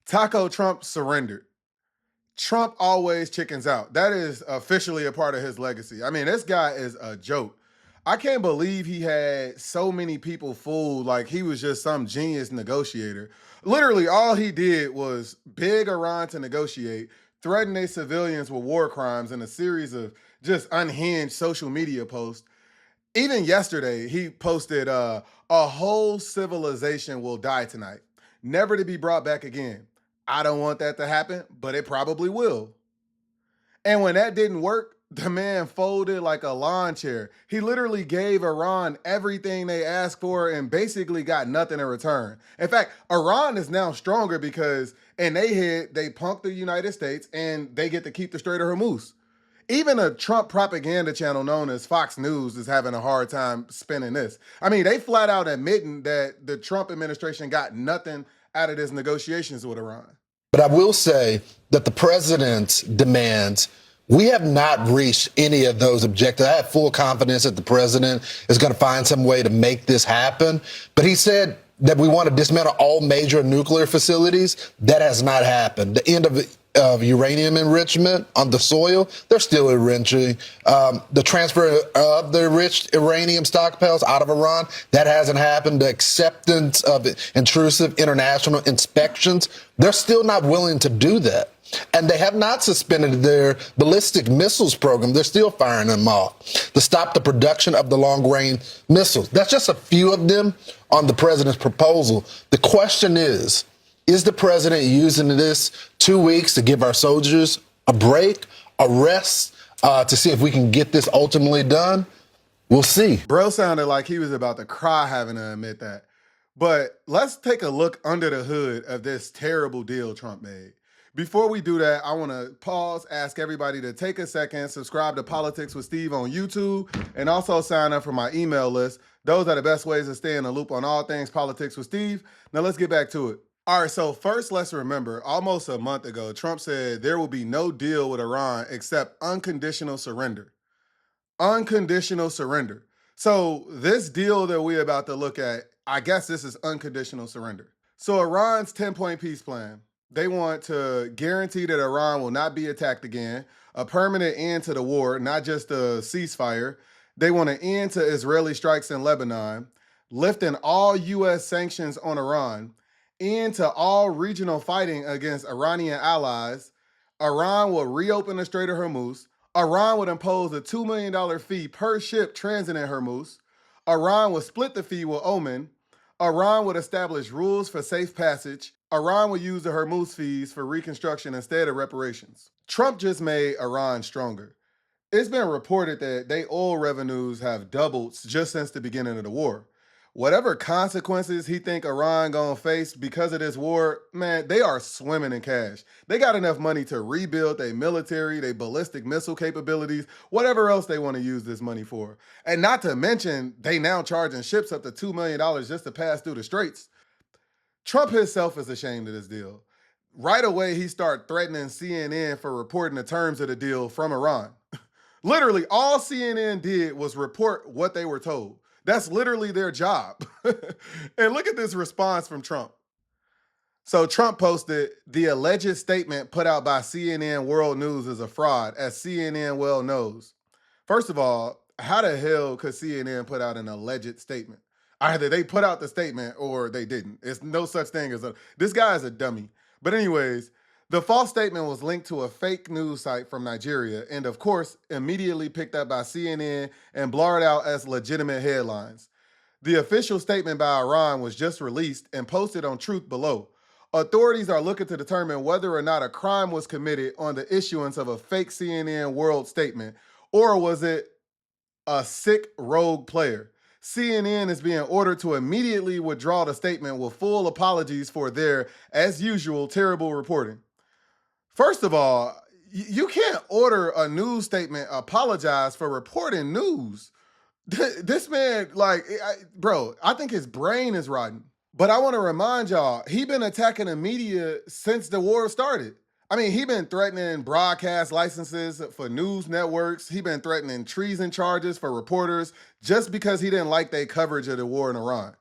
Taco Trump surrendered. Trump always chickens out. That is officially a part of his legacy. I mean, this guy is a joke. I can't believe he had so many people fooled like he was just some genius negotiator. Literally, all he did was beg Iran to negotiate, threaten their civilians with war crimes, and a series of just unhinged social media posts. Even yesterday, he posted a whole civilization will die tonight, never to be brought back again. I don't want that to happen, but it probably will. And when that didn't work, the man folded like a lawn chair. He literally gave Iran everything they asked for and basically got nothing in return. In fact, Iran is now stronger because in their head, they punked the United States and they get to keep the Strait of Hormuz. Even a Trump propaganda channel known as Fox News is having a hard time spinning this. I mean, they flat out admitting that the Trump administration got nothing out of this negotiations with Iran. But I will say that the president's demands, we have not reached any of those objectives. I have full confidence that the president is going to find some way to make this happen. But he said that we want to dismantle all major nuclear facilities. That has not happened. The end of uranium enrichment on the soil, they're still enriching. The transfer of the enriched uranium stockpiles out of Iran, that hasn't happened. The acceptance of intrusive international inspections, they're still not willing to do that. And they have not suspended their ballistic missiles program. They're still firing them off to stop the production of the long-range missiles. That's just a few of them on the president's proposal. The question is the president using this 2 weeks to give our soldiers a break, a rest, to see if we can get this ultimately done? We'll see. Bro sounded like he was about to cry having to admit that. But let's take a look under the hood of this terrible deal Trump made. Before we do that, I want to pause, ask everybody to take a second, subscribe to Politics with Steve on YouTube, and also sign up for my email list. Those are the best ways to stay in the loop on all things Politics with Steve. Now let's get back to it. All right, so first let's remember, almost a month ago, Trump said there will be no deal with Iran except unconditional surrender. Unconditional surrender. So this deal that we're about to look at, I guess this is unconditional surrender. So Iran's 10-point peace plan, they want to guarantee that Iran will not be attacked again, a permanent end to the war, not just a ceasefire. They want an end to Israeli strikes in Lebanon, lifting all U.S. sanctions on Iran, end to all regional fighting against Iranian allies. Iran will reopen the Strait of Hormuz. Iran would impose a $2 million fee per ship transiting Hormuz. Iran would split the fee with Oman. Iran would establish rules for safe passage. Iran would use the Hormuz fees for reconstruction instead of reparations. Trump just made Iran stronger. It's been reported that their oil revenues have doubled just since the beginning of the war. Whatever consequences he think Iran gonna face because of this war, man, they are swimming in cash. They got enough money to rebuild their military, their ballistic missile capabilities, whatever else they want to use this money for. And not to mention, they now charging ships up to $2 million just to pass through the straits. Trump himself is ashamed of this deal. Right away, he started threatening CNN for reporting the terms of the deal from Iran. Literally, all CNN did was report what they were told. That's literally their job. And look at this response from Trump. So Trump posted, the alleged statement put out by CNN World News is a fraud, as CNN well knows. First of all, how the hell could CNN put out an alleged statement? Either they put out the statement or they didn't. It's no such thing as this guy is a dummy. But anyways, the false statement was linked to a fake news site from Nigeria and, of course, immediately picked up by CNN and blurred out as legitimate headlines. The official statement by Iran was just released and posted on Truth below. Authorities are looking to determine whether or not a crime was committed on the issuance of a fake CNN World statement, or was it a sick rogue player. CNN is being ordered to immediately withdraw the statement with full apologies for their, as usual, terrible reporting. First of all, you can't order a news statement apologize for reporting news. This man, bro, I think his brain is rotten. But I want to remind y'all, he been attacking the media since the war started. I mean, he been threatening broadcast licenses for news networks. He been threatening treason charges for reporters just because he didn't like their coverage of the war in Iran.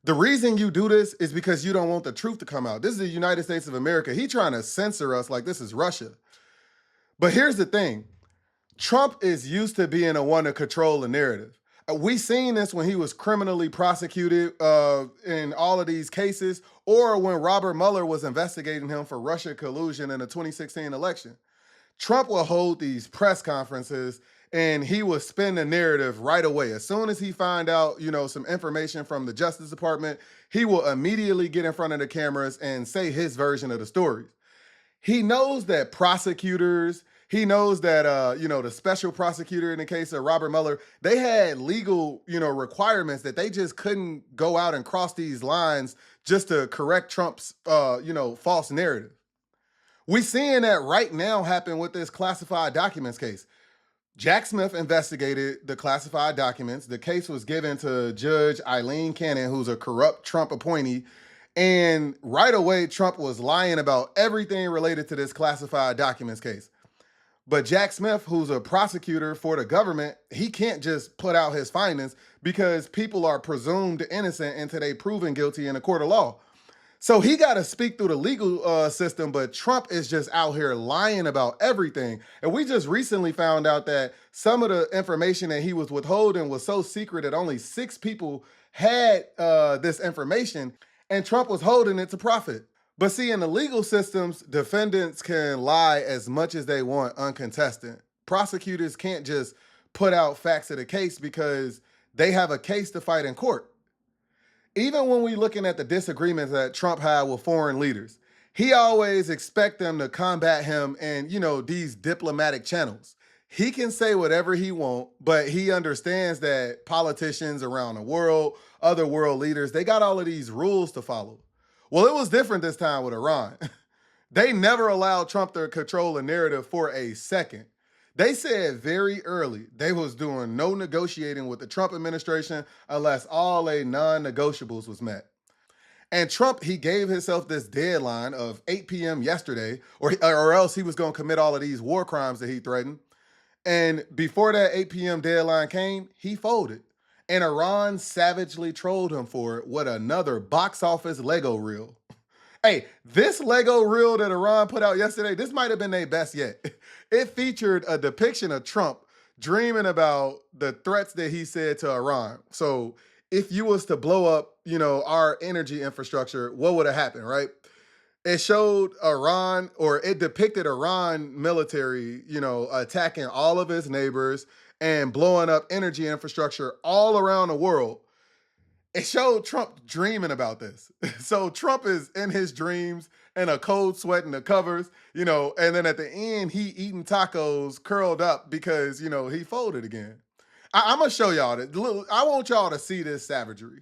The reason you do this is because you don't want the truth to come out. This is the United States of America. He trying to censor us like this is Russia. But here's the thing. Trump is used to being the one to control the narrative. We seen this when he was criminally prosecuted in all of these cases, or when Robert Mueller was investigating him for Russia collusion in the 2016 election. Trump will hold these press conferences and he will spin the narrative right away. As soon as he find out, some information from the Justice Department, he will immediately get in front of the cameras and say his version of the story. He knows that prosecutors, he knows that the special prosecutor in the case of Robert Mueller, they had legal, requirements that they just couldn't go out and cross these lines just to correct Trump's false narrative. We seeing that right now happen with this classified documents case. Jack Smith investigated the classified documents. The case was given to Judge Eileen Cannon, who's a corrupt Trump appointee. And right away, Trump was lying about everything related to this classified documents case. But Jack Smith, who's a prosecutor for the government, he can't just put out his findings because people are presumed innocent until they proven guilty in a court of law. So he got to speak through the legal system, but Trump is just out here lying about everything. And we just recently found out that some of the information that he was withholding was so secret that only 6 people had this information, and Trump was holding it to profit. But see, in the legal systems, defendants can lie as much as they want uncontested. Prosecutors can't just put out facts of the case because they have a case to fight in court. Even when we looking at the disagreements that Trump had with foreign leaders, he always expect them to combat him in, these diplomatic channels. He can say whatever he want, but he understands that politicians around the world, other world leaders, they got all of these rules to follow. Well, it was different this time with Iran. They never allowed Trump to control the narrative for a second. They said very early they was doing no negotiating with the Trump administration unless all a non-negotiables was met. And Trump, he gave himself this deadline of 8 p.m. yesterday, or else he was going to commit all of these war crimes that he threatened. And before that 8 p.m. deadline came, he folded. And Iran savagely trolled him for it with another box office Lego reel. Hey, this Lego reel that Iran put out yesterday, this might have been their best yet. It featured a depiction of Trump dreaming about the threats that he said to Iran. So if you was to blow up, our energy infrastructure, what would have happened, right? It showed Iran, or it depicted Iran military, attacking all of its neighbors and blowing up energy infrastructure all around the world. It showed Trump dreaming about this. So Trump is in his dreams in a cold sweat in the covers, and then at the end, he eating tacos curled up because, he folded again. I'm going to show y'all that. I want y'all to see this savagery.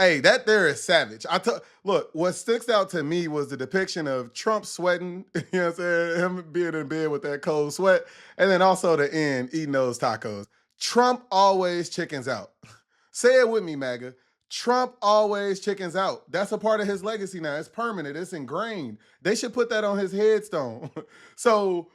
Hey, that there is savage. Look, what sticks out to me was the depiction of Trump sweating, you know what I'm saying? Him being in bed with that cold sweat, and then also the end eating those tacos. Trump always chickens out. Say it with me, MAGA. Trump always chickens out. That's a part of his legacy now. It's permanent, it's ingrained. They should put that on his headstone. So,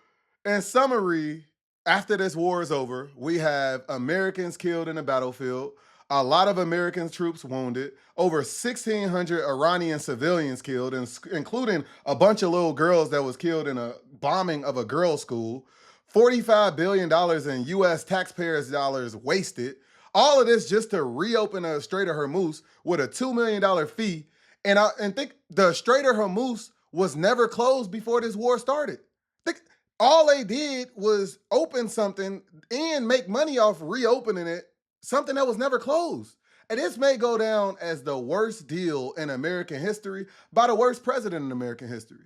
in summary, after this war is over, we have Americans killed in the battlefield, a lot of American troops wounded, over 1,600 Iranian civilians killed, including a bunch of little girls that was killed in a bombing of a girls' school, $45 billion in U.S. taxpayers' dollars wasted. All of this just to reopen the Strait of Hormuz with a $2 million fee. And think the Strait of Hormuz was never closed before this war started. Think all they did was open something and make money off reopening it, something that was never closed. And this may go down as the worst deal in American history by the worst president in American history.